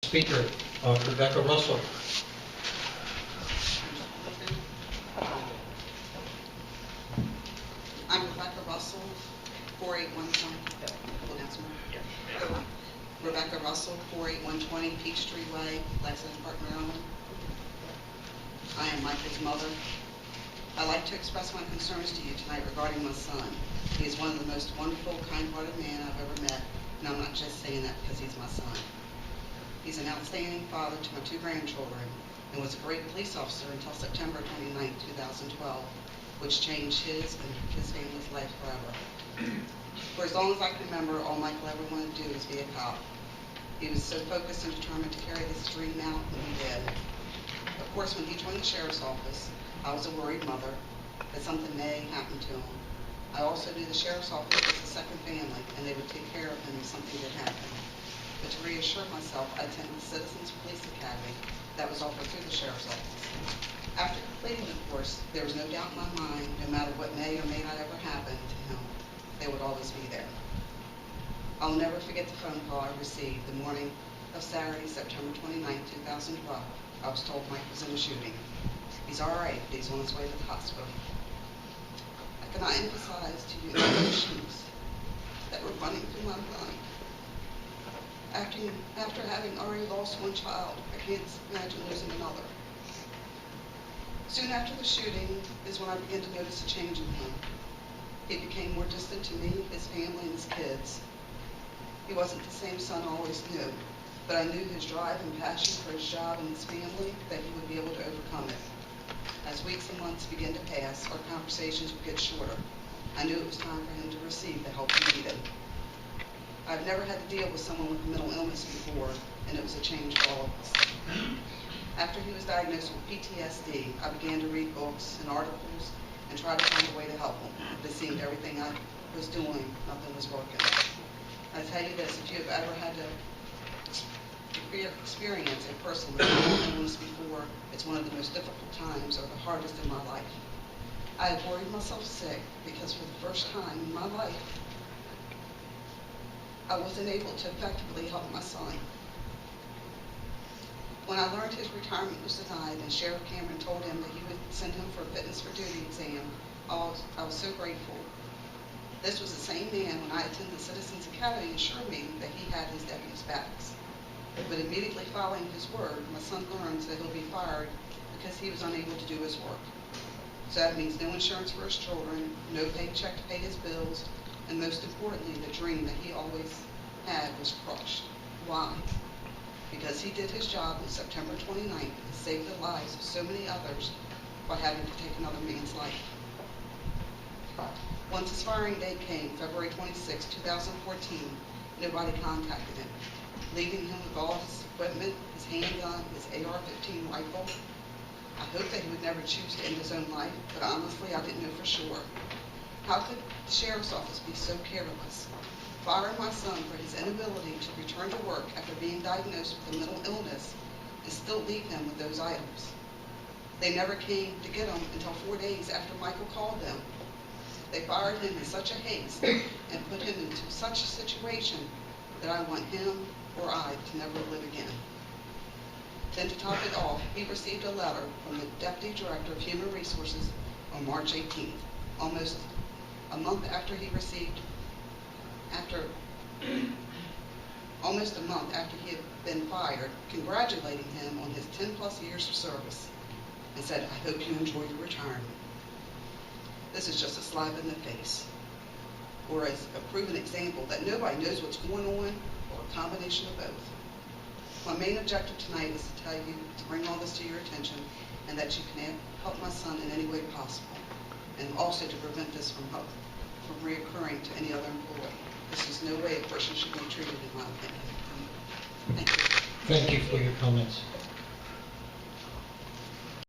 Speaker, Rebecca Russell. I'm Rebecca Russell, 48120. Hold on, sorry. Rebecca Russell, 48120 Peachtree Way, Lexington Park, Maryland. I am Michael's mother. I'd like to express my concerns to you tonight regarding my son. He is one of the most wonderful, kind-hearted men I've ever met, and I'm not just saying that because he's my son. He's an outstanding father to my 2 grandchildren and was a great police officer until September 29, 2012, which changed his and his family's life forever. For as long as I can remember, all Michael ever wanted to do was be a cop. He was so focused and determined to carry this dream out, and he did. Of course, when he joined the sheriff's office, I was a worried mother that something may happen to him. I also knew the sheriff's office was a second family, and they would take care of him if something did happen. But to reassure myself, I attended the Citizens Police Academy that was offered through the sheriff's office. After completing the course, there was no doubt in my mind, no matter what may or may not ever happen to him, they would always be there. I'll never forget the phone call I received the morning of Saturday, September 29, 2012. I was told Mike was in a shooting. He's all right, but he's on his way to the hospital. I cannot emphasize to you the emotions that were running through my mind. After having already lost one child, I can't imagine losing another. Soon after the shooting is when I began to notice a change in him. He became more distant to me, his family, and his kids. He wasn't the same son I always knew, but I knew his drive and passion for his job and his family, that he would be able to overcome it. As weeks and months began to pass, our conversations would get shorter. I knew it was time for him to receive the help he needed. I've never had to deal with someone with mental illness before, and it was a change for all of us. After he was diagnosed with PTSD, I began to read books and articles and try to find a way to help him. But it seemed everything I was doing, nothing was working. I tell you this, if you have ever had to experience a person with mental illness before, it's one of the most difficult times or the hardest in my life. I had worried myself sick because for the first time in my life, I wasn't able to effectively help my son. When I learned his retirement was denied and Sheriff Cameron told him that he would send him for a fitness for duty exam, I was so grateful. This was the same man when I attended the Citizens Academy assured me that he had his deputy's backs. But immediately following his word, my son learns that he'll be fired because he was unable to do his work. So that means no insurance for his children, no paycheck to pay his bills, and most importantly, the dream that he always had was crushed. Why? Because he did his job on September 29th and saved the lives of so many others by having to take another man's life. Once his firing date came, February 26, 2014, nobody contacted him, leaving him with all his equipment, his handgun, his AR-15 rifle. I hoped that he would never choose to end his own life, but honestly, I didn't know for sure. How could the sheriff's office be so careless, firing my son for his inability to return to work after being diagnosed with a mental illness and still leave him with those items? They never came to get him until 4 days after Michael called them. They fired him in such a haste and put him into such a situation that I want him or I to never live again. Then to top it off, he received a letter from the Deputy Director of Human Resources on March 18th, almost a month after he had been fired, congratulating him on his 10+ years of service, and said, "I hope you enjoy your retirement." This is just a slap in the face, or as a proven example that nobody knows what's going on, or a combination of both. My main objective tonight is to tell you to bring all this to your attention, and that you can help my son in any way possible, and also to prevent this from reoccurring to any other employee. This is no way a person should be treated, in my opinion. Thank you. Thank you for your comments.